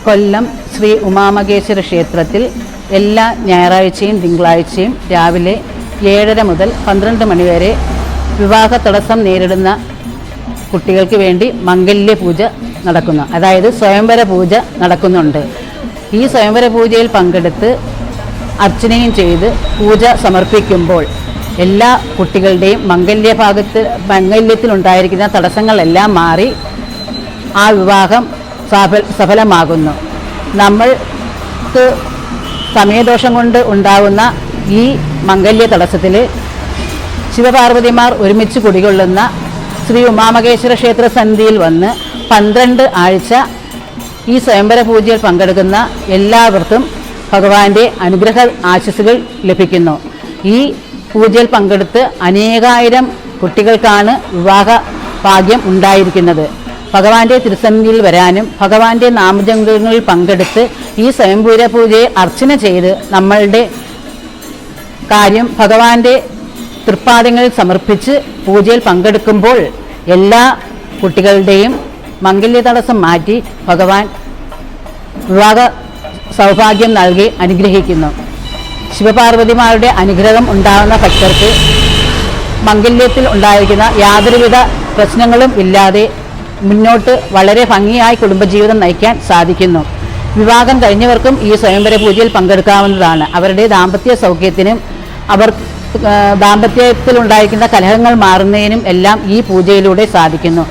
കൊല്ലം ശ്രീ ഉമാമഹേശ്വര ക്ഷേത്രത്തിൽ എല്ലാ ഞായറാഴ്ചയും തിങ്കളാഴ്ചയും രാവിലെ 7:30 മുതൽ 12 മണി വരെ വിവാഹ തടസ്സം നേരിടുന്ന കുട്ടികൾക്ക് വേണ്ടി മംഗല്യ പൂജ നടക്കുന്നു. അതായത് സ്വയംവര പൂജ നടക്കുന്നുണ്ട്. ഈ സ്വയംവര പൂജയിൽ പങ്കെടുത്ത് അർച്ചനയും ചെയ്ത് പൂജ സമർപ്പിക്കുമ്പോൾ എല്ലാ കുട്ടികളുടെയും മംഗല്യത്തിലുണ്ടായിരിക്കുന്ന തടസ്സങ്ങളെല്ലാം മാറി ആ വിവാഹം സഫലമാകുന്നു. നമ്മൾക്ക് സമയദോഷം കൊണ്ട് ഉണ്ടാകുന്ന ഈ മംഗല്യ തടസ്സത്തിൽ ശിവപാർവതിമാർ ഒരുമിച്ച് കുടികൊള്ളുന്ന ശ്രീ ഉമാമഹേശ്വര ക്ഷേത്ര സന്നിധിയിൽ വന്ന് 12 ആഴ്ച ഈ സ്വയംവര പൂജയിൽ പങ്കെടുക്കുന്ന എല്ലാവർക്കും ഭഗവാന്റെ അനുഗ്രഹ ആശീസ്സുകൾ ലഭിക്കുന്നു. ഈ പൂജയിൽ പങ്കെടുത്ത് അനേകായിരം കുട്ടികൾക്കാണ് വിവാഹ ഭാഗ്യം ഉണ്ടായിരിക്കുന്നത്. ഭഗവാന്റെ തിരുസന്നിധിയിൽ വരാനും ഭഗവാന്റെ നാമജപങ്ങളിൽ പങ്കെടുത്ത് ഈ സ്വയംവര പൂജയെ അർച്ചന ചെയ്ത് നമ്മളുടെ കാര്യം ഭഗവാന്റെ തൃപ്പാദങ്ങളിൽ സമർപ്പിച്ച് പൂജയിൽ പങ്കെടുക്കുമ്പോൾ എല്ലാ കുട്ടികളുടെയും മംഗല്യ തടസ്സം മാറ്റി ഭഗവാൻ വിവാഹ സൗഭാഗ്യം നൽകി അനുഗ്രഹിക്കുന്നു. ശിവപാർവതിമാരുടെ അനുഗ്രഹം ഉണ്ടാകുന്ന ഭക്തർക്ക് മംഗല്യത്തിൽ ഉണ്ടായിരിക്കുന്ന യാതൊരുവിധ പ്രശ്നങ്ങളും ഇല്ലാതെ മുന്നോട്ട് വളരെ ഭംഗിയായി കുടുംബജീവിതം നയിക്കാൻ സാധിക്കുന്നു. വിവാഹം കഴിഞ്ഞവർക്കും ഈ സ്വയംവര പൂജയിൽ പങ്കെടുക്കാവുന്നതാണ്. അവരുടെ ദാമ്പത്യ സൗഖ്യത്തിനും അവർ ദാമ്പത്യത്തിലുണ്ടായിരിക്കുന്ന കലഹങ്ങൾ മാറുന്നതിനും എല്ലാം ഈ പൂജയിലൂടെ സാധിക്കുന്നു.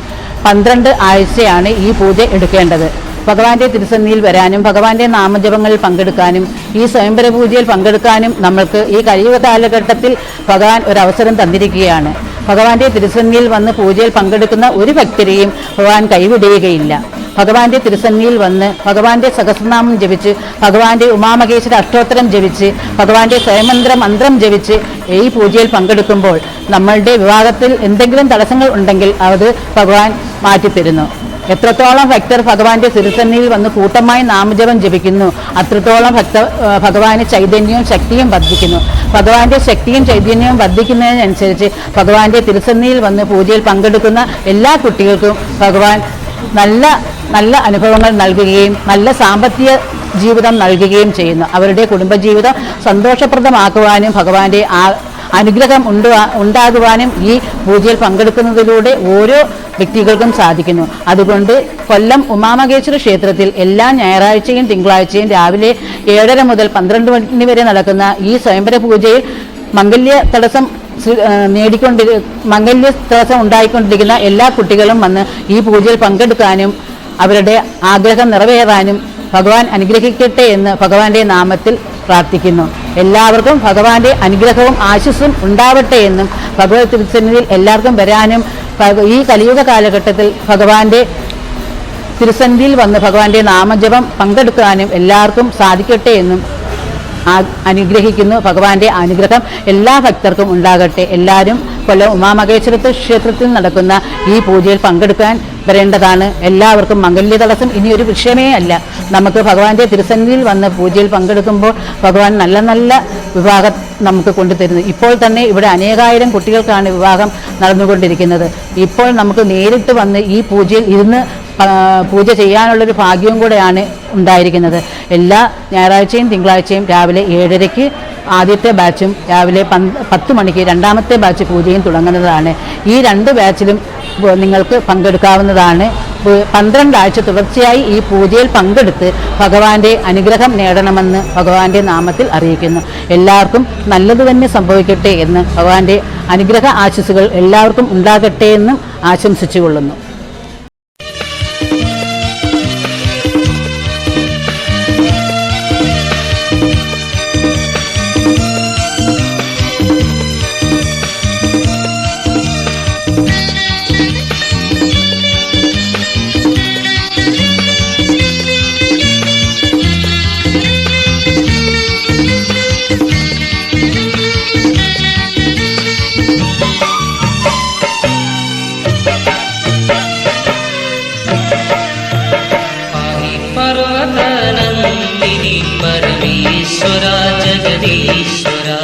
12 ആഴ്ചയാണ് ഈ പൂജ എടുക്കേണ്ടത്. ഭഗവാന്റെ തിരുസന്നിധിയിൽ വരാനും ഭഗവാന്റെ നാമജപങ്ങളിൽ പങ്കെടുക്കാനും ഈ സ്വയംവര പൂജയിൽ പങ്കെടുക്കാനും നമ്മൾക്ക് ഈ കലിയുഗ കാലഘട്ടത്തിൽ ഭഗവാൻ ഒരവസരം തന്നിരിക്കുകയാണ്. ഭഗവാന്റെ തിരുസന്നിധിയിൽ വന്ന് പൂജയിൽ പങ്കെടുക്കുന്ന ഒരു ഭക്തരെയും ഭഗവാൻ കൈവിടുകയില്ല. ഭഗവാന്റെ തിരുസന്നിധിയിൽ വന്ന് ഭഗവാന്റെ സഹസ്രനാമം ജപിച്ച് ഭഗവാന്റെ ഉമാമഹേശ്വര അഷ്ടോത്തരം ജപിച്ച് ഭഗവാന്റെ സ്വയമന്ത്ര മന്ത്രം ജപിച്ച് ഈ പൂജയിൽ പങ്കെടുക്കുമ്പോൾ നമ്മളുടെ വിവാഹത്തിൽ എന്തെങ്കിലും തടസ്സങ്ങൾ ഉണ്ടെങ്കിൽ അത് ഭഗവാൻ മാറ്റിത്തരുന്നു. എത്രത്തോളം ഭക്തർ ഭഗവാന്റെ തിരുസന്നിധിയിൽ വന്ന് കൂട്ടമായി നാമജപം ജപിക്കുന്നു അത്രത്തോളം ഭഗവാന് ചൈതന്യവും ശക്തിയും വർദ്ധിക്കുന്നു. ഭഗവാന്റെ ശക്തിയും ചൈതന്യവും വർദ്ധിക്കുന്നതിനനുസരിച്ച് ഭഗവാന്റെ തിരുസന്നിധിയിൽ വന്ന് പൂജയിൽ പങ്കെടുക്കുന്ന എല്ലാ കുട്ടികൾക്കും ഭഗവാൻ നല്ല നല്ല അനുഭവങ്ങൾ നൽകുകയും നല്ല സാമ്പത്തിക ജീവിതം നൽകുകയും ചെയ്യുന്നു. അവരുടെ കുടുംബജീവിതം സന്തോഷപ്രദമാക്കുവാനും ഭഗവാന്റെ അനുഗ്രഹം ഉണ്ടാകുവാനും ഈ പൂജയിൽ പങ്കെടുക്കുന്നതിലൂടെ ഓരോ വ്യക്തികൾക്കും സാധിക്കുന്നു. അതുകൊണ്ട് കൊല്ലം ഉമാമഹേശ്വര ക്ഷേത്രത്തിൽ എല്ലാ ഞായറാഴ്ചയും തിങ്കളാഴ്ചയും രാവിലെ 7:30 മുതൽ 12 മണി വരെ നടക്കുന്ന ഈ സ്വയംവര പൂജയിൽ മംഗല്യ തടസ്സം ഉണ്ടായിക്കൊണ്ടിരിക്കുന്ന എല്ലാ കുട്ടികളും വന്ന് ഈ പൂജയിൽ പങ്കെടുക്കാനും അവരുടെ ആഗ്രഹം നിറവേറാനും ഭഗവാൻ അനുഗ്രഹിക്കട്ടെ എന്ന് ഭഗവാന്റെ നാമത്തിൽ പ്രാർത്ഥിക്കുന്നു. എല്ലാവർക്കും ഭഗവാന്റെ അനുഗ്രഹവും ആശിസ്സും ഉണ്ടാവട്ടെ എന്നും ഭഗവത് തിരുസന്നിധിയിൽ എല്ലാവർക്കും വരാനും ഈ കലിയുഗ കാലഘട്ടത്തിൽ ഭഗവാന്റെ തിരുസന്നിധിയിൽ വന്ന് ഭഗവാന്റെ നാമജപം പങ്കെടുക്കാനും എല്ലാവർക്കും സാധിക്കട്ടെ എന്നും അനുഗ്രഹിക്കുന്നു. ഭഗവാന്റെ അനുഗ്രഹം എല്ലാ ഭക്തർക്കും ഉണ്ടാകട്ടെ. എല്ലാവരും കൊല്ലം ഉമാമഹേശ്വര ക്ഷേത്രത്തിൽ നടക്കുന്ന ഈ പൂജയിൽ പങ്കെടുക്കാൻ വരേണ്ടതാണ്. എല്ലാവർക്കും മംഗല്യ തടസ്സം ഇനിയൊരു വിഷയമേ അല്ല. നമുക്ക് ഭഗവാന്റെ തിരുസന്നിധിയിൽ വന്ന് പൂജയിൽ പങ്കെടുക്കുമ്പോൾ ഭഗവാൻ നല്ല നല്ല വിവാഹം നമുക്ക് കൊണ്ടുതരുന്നു. ഇപ്പോൾ തന്നെ ഇവിടെ അനേകായിരം കുട്ടികൾക്കാണ് വിവാഹം നടന്നുകൊണ്ടിരിക്കുന്നത്. ഇപ്പോൾ നമുക്ക് നേരിട്ട് വന്ന് ഈ പൂജയിൽ ഇരുന്ന് പൂജ ചെയ്യാനുള്ളൊരു ഭാഗ്യവും കൂടെയാണ് ഉണ്ടായിരിക്കുന്നത്. എല്ലാ ഞായറാഴ്ചയും തിങ്കളാഴ്ചയും രാവിലെ 7:30-ക്ക് ആദ്യത്തെ ബാച്ചും രാവിലെ 10 മണിക്ക് രണ്ടാമത്തെ ബാച്ച് പൂജയും തുടങ്ങുന്നതാണ്. ഈ 2 ബാച്ചിലും നിങ്ങൾക്ക് പങ്കെടുക്കാവുന്നതാണ്. 12 ആഴ്ച തുടർച്ചയായി ഈ പൂജയിൽ പങ്കെടുത്ത് ഭഗവാന്റെ അനുഗ്രഹം നേടണമെന്ന് ഭഗവാന്റെ നാമത്തിൽ അറിയിക്കുന്നു. എല്ലാവർക്കും നല്ലത് തന്നെ സംഭവിക്കട്ടെ എന്ന് ഭഗവാന്റെ അനുഗ്രഹ ആശീസ്സുകൾ എല്ലാവർക്കും ഉണ്ടാകട്ടെ എന്നും ആശംസിച്ചുകൊള്ളുന്നു. परमेश्वरा जगदीश्वरा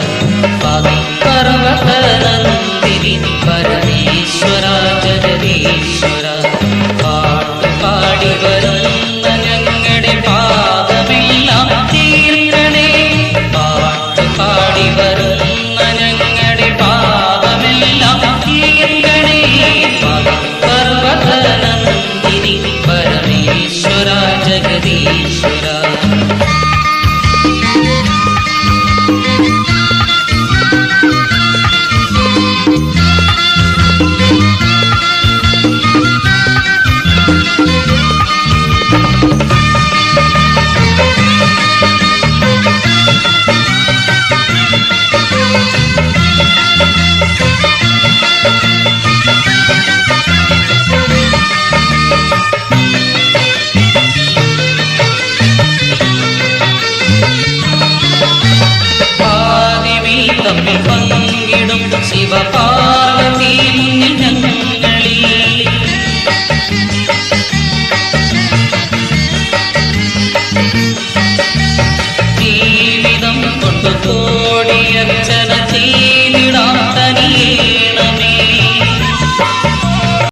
पर्वतनन्दिनी परमेश्वरा जगदीश्वरा पाटु पाडि वरुन्न ഞങ്ങളുടെ जगदीश्वरा